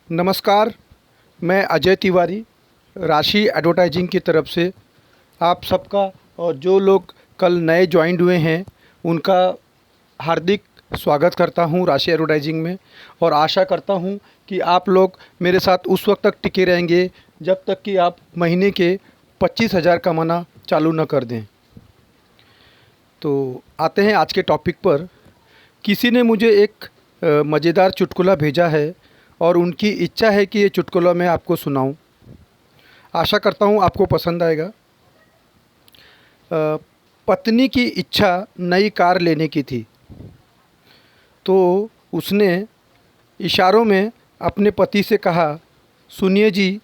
नमस्कार, मैं अजय तिवारी राशि एडवर्टाइजिंग की तरफ से आप सबका और जो लोग कल नए जॉइंड हुए हैं उनका हार्दिक स्वागत करता हूं राशि एडवर्टाइजिंग में। और आशा करता हूं कि आप लोग मेरे साथ उस वक्त तक टिके रहेंगे जब तक कि आप महीने के 25,000 कमाना चालू न कर दें। तो आते हैं आज के टॉपिक पर। किसी ने मुझे एक मज़ेदार चुटकुला भेजा है और उनकी इच्छा है कि ये चुटकुला मैं आपको सुनाऊं। आशा करता हूं आपको पसंद आएगा। पत्नी की इच्छा नई कार लेने की थी, तो उसने इशारों में अपने पति से कहा, सुनिए जी,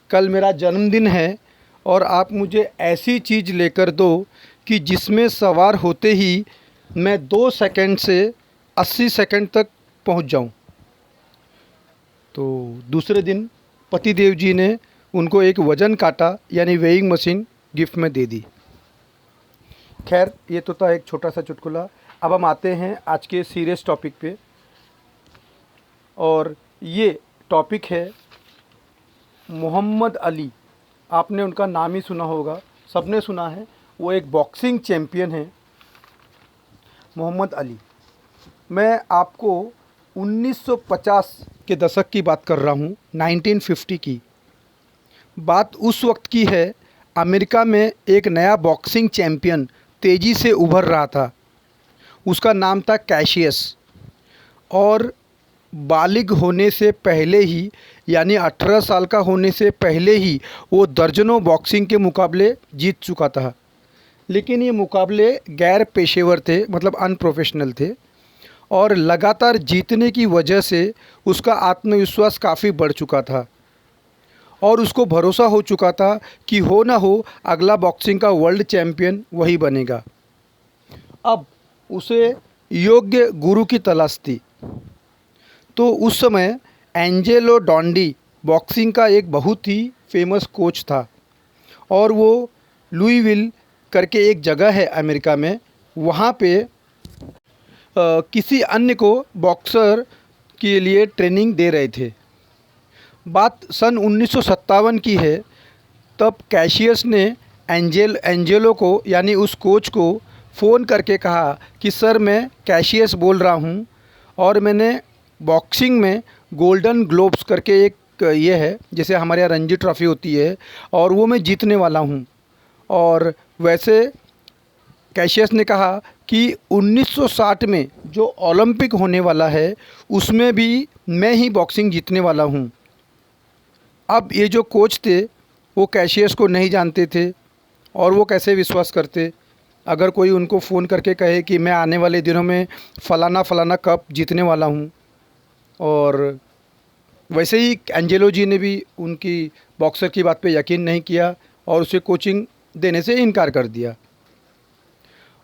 कल मेरा जन्मदिन है और आप मुझे ऐसी चीज़ लेकर दो कि जिसमें सवार होते ही मैं 2 सेकंड से 80 सेकंड तक पहुंच जाऊं। तो दूसरे दिन पतिदेव जी ने उनको एक वज़न काटा यानी वेइंग मशीन गिफ्ट में दे दी। खैर, ये तो था एक छोटा सा चुटकुला। अब हम आते हैं आज के सीरियस टॉपिक पे, और ये टॉपिक है मोहम्मद अली। आपने उनका नाम ही सुना होगा, सबने सुना है। वो एक बॉक्सिंग चैम्पियन हैं, मोहम्मद अली। मैं आपको 1950 के दशक की बात कर रहा हूँ, 1950 की बात उस वक्त की है। अमेरिका में एक नया बॉक्सिंग चैम्पियन तेज़ी से उभर रहा था। उसका नाम था कैशियस, और बालिग होने से पहले ही यानी 18 साल का होने से पहले ही वो दर्जनों बॉक्सिंग के मुकाबले जीत चुका था। लेकिन ये मुकाबले गैर पेशेवर थे, मतलब अनप्रोफेशनल थे, और लगातार जीतने की वजह से उसका आत्मविश्वास काफ़ी बढ़ चुका था और उसको भरोसा हो चुका था कि हो ना हो अगला बॉक्सिंग का वर्ल्ड चैम्पियन वही बनेगा। अब उसे योग्य गुरु की तलाश थी। तो उस समय एंजेलो डॉन्डी बॉक्सिंग का एक बहुत ही फेमस कोच था, और वो लुईविल करके एक जगह है अमेरिका में, वहाँ पे किसी अन्य को बॉक्सर के लिए ट्रेनिंग दे रहे थे। बात सन 1957 की है। तब कैशियस ने एंजेलो को यानी उस कोच को फ़ोन करके कहा कि सर, मैं कैशियस बोल रहा हूँ और मैंने बॉक्सिंग में गोल्डन ग्लोब्स करके एक ये है, जैसे हमारे यहाँ रणजी ट्रॉफ़ी होती है, और वो मैं जीतने वाला हूँ। और वैसे कैशियस ने कहा कि 1960 में जो ओलंपिक होने वाला है उसमें भी मैं ही बॉक्सिंग जीतने वाला हूँ। अब ये जो कोच थे वो कैशियस को नहीं जानते थे, और वो कैसे विश्वास करते अगर कोई उनको फ़ोन करके कहे कि मैं आने वाले दिनों में फ़लाना फ़लाना कप जीतने वाला हूँ। और वैसे ही एंजेलो जी ने भी उनकी बॉक्सर की बात पे यकीन नहीं किया और उसे कोचिंग देने से इनकार कर दिया।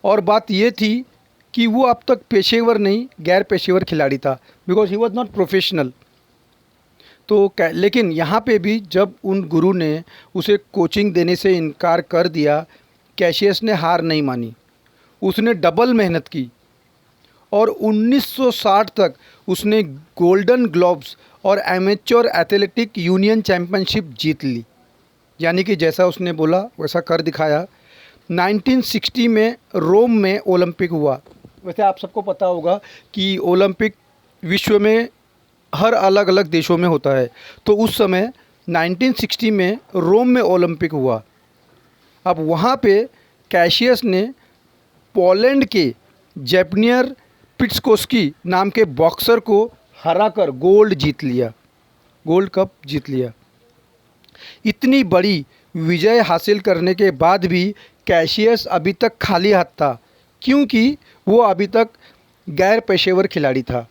और बात ये थी कि वो अब तक पेशेवर नहीं, गैर पेशेवर खिलाड़ी था, because he was not professional. तो लेकिन यहाँ पे भी जब उन गुरु ने उसे कोचिंग देने से इनकार कर दिया, कैशियस ने हार नहीं मानी। उसने डबल मेहनत की और 1960 तक उसने गोल्डन ग्लोब्स और एमेच्योर एथलेटिक यूनियन चैम्पियनशिप जीत ली। यानी कि जैसा उसने बोला वैसा कर दिखाया। 1960 में रोम में ओलंपिक हुआ। वैसे आप सबको पता होगा कि ओलंपिक विश्व में हर अलग अलग देशों में होता है। तो उस समय 1960 में रोम में ओलंपिक हुआ। अब वहाँ पे कैशियस ने पोलैंड के जेपनियर पिट्सकोस्की नाम के बॉक्सर को हराकर गोल्ड जीत लिया, गोल्ड कप जीत लिया। इतनी बड़ी विजय हासिल करने के बाद भी कैशियस अभी तक खाली हाथ था, क्योंकि वो अभी तक गैर पेशेवर खिलाड़ी था,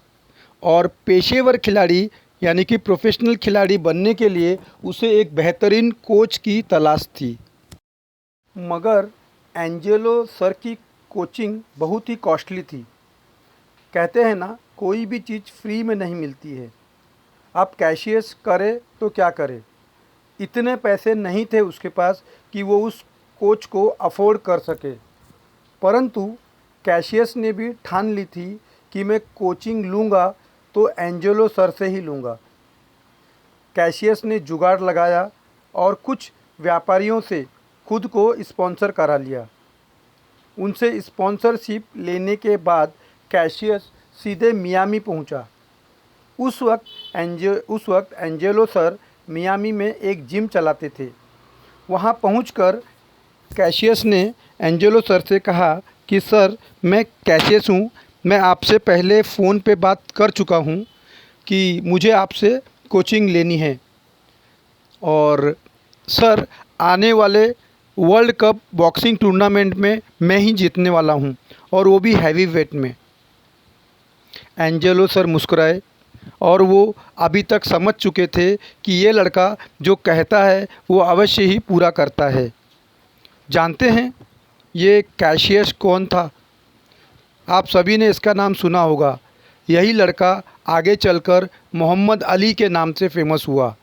और पेशेवर खिलाड़ी यानी कि प्रोफेशनल खिलाड़ी बनने के लिए उसे एक बेहतरीन कोच की तलाश थी। मगर एंजेलो सर की कोचिंग बहुत ही कॉस्टली थी। कहते हैं ना, कोई भी चीज़ फ्री में नहीं मिलती है। अब कैशियस करे तो क्या करे, इतने पैसे नहीं थे उसके पास कि वो उस कोच को अफोर्ड कर सके। परंतु कैशियस ने भी ठान ली थी कि मैं कोचिंग लूँगा तो एंजेलो सर से ही लूँगा। कैशियस ने जुगाड़ लगाया और कुछ व्यापारियों से खुद को स्पॉन्सर करा लिया। उनसे स्पॉन्सरशिप लेने के बाद कैशियस सीधे मियामी पहुंचा। उस वक्त एंजेलो सर मियामी में एक जिम चलाते थे। वहां पहुंचकर कैशियस ने एंजेलो सर से कहा कि सर, मैं कैशियस हूं, मैं आपसे पहले फ़ोन पे बात कर चुका हूं कि मुझे आपसे कोचिंग लेनी है, और सर आने वाले वर्ल्ड कप बॉक्सिंग टूर्नामेंट में मैं ही जीतने वाला हूं, और वो भी हैवी वेट में। एंजेलो सर मुस्कुराए और वो अभी तक समझ चुके थे कि ये लड़का जो कहता है वो अवश्य ही पूरा करता है। जानते हैं ये कैशियस कौन था? आप सभी ने इसका नाम सुना होगा। यही लड़का आगे चलकर मोहम्मद अली के नाम से फेमस हुआ।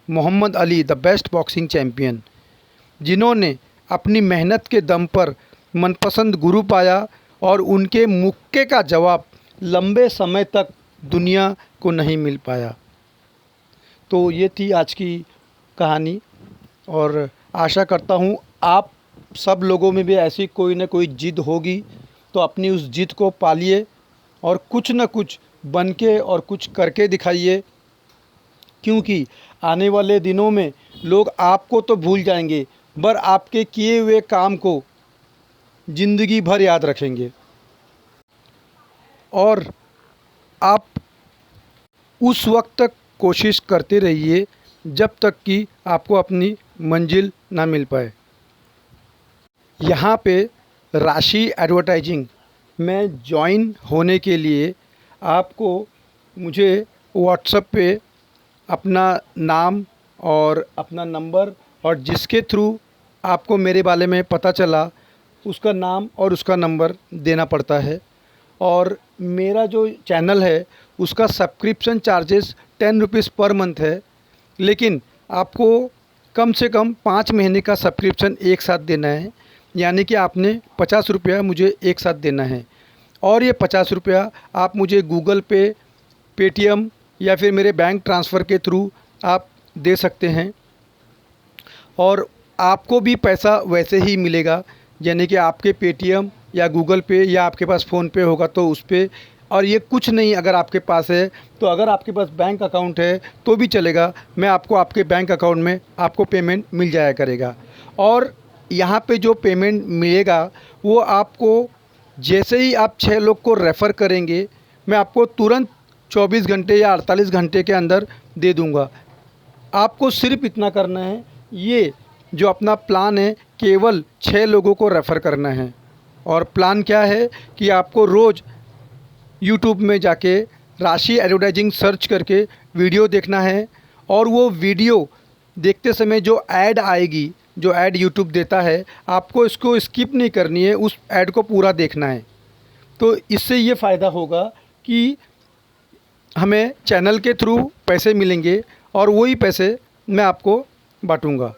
Muhammad Ali, the best boxing champion, जिन्होंने अपनी मेहनत के दम पर मनपसंद गुरु पाया और उनके मुक्के का जवाब लंबे समय तक दुनिया को नहीं मिल पाया। तो ये थी आज की कहानी, और आशा करता हूँ आप सब लोगों में भी ऐसी कोई ना कोई जिद होगी, तो अपनी उस जिद को पालिए और कुछ न कुछ बन के और कुछ करके दिखाइए, क्योंकि आने वाले दिनों में लोग आपको तो भूल जाएंगे, पर आपके किए हुए काम को ज़िंदगी भर याद रखेंगे। और आप उस वक्त तक कोशिश करते रहिए जब तक कि आपको अपनी मंजिल ना मिल पाए। यहाँ पे राशि एडवर्टाइजिंग में ज्वाइन होने के लिए आपको मुझे व्हाट्सएप पे अपना नाम और अपना नंबर, और जिसके थ्रू आपको मेरे बारे में पता चला उसका नाम और उसका नंबर देना पड़ता है। और मेरा जो चैनल है उसका subscription charges 10 rupees per month है, लेकिन आपको कम से कम 5 महीने का सब्सक्रिप्शन एक साथ देना है, यानी कि आपने 50 रुपया मुझे एक साथ देना है। और ये 50 रुपया आप मुझे गूगल पे, पेटीएम या फिर मेरे बैंक ट्रांसफ़र के थ्रू आप दे सकते हैं, और आपको भी पैसा वैसे ही मिलेगा, यानी कि आपके पेटीएम या गूगल पे या आपके पास फ़ोन पे होगा तो उस पे। और ये कुछ नहीं अगर आपके पास है, तो अगर आपके पास बैंक अकाउंट है तो भी चलेगा, मैं आपको आपके बैंक अकाउंट में आपको पेमेंट मिल जाया करेगा। और यहाँ पे जो पेमेंट मिलेगा वो आपको जैसे ही आप 6 लोग को रेफ़र करेंगे, मैं आपको तुरंत 24 घंटे या 48 घंटे के अंदर दे दूँगा। आपको सिर्फ इतना करना है, ये जो अपना प्लान है केवल 6 लोगों को रेफ़र करना है। और प्लान क्या है कि आपको रोज़ यूट्यूब में जाके राशि एडवर्टाइजिंग सर्च करके वीडियो देखना है, और वो वीडियो देखते समय जो ऐड आएगी, जो ऐड यूट्यूब देता है, आपको इसको स्किप नहीं करनी है, उस ऐड को पूरा देखना है। तो इससे ये फ़ायदा होगा कि हमें चैनल के थ्रू पैसे मिलेंगे और वही पैसे मैं आपको बांटूँगा।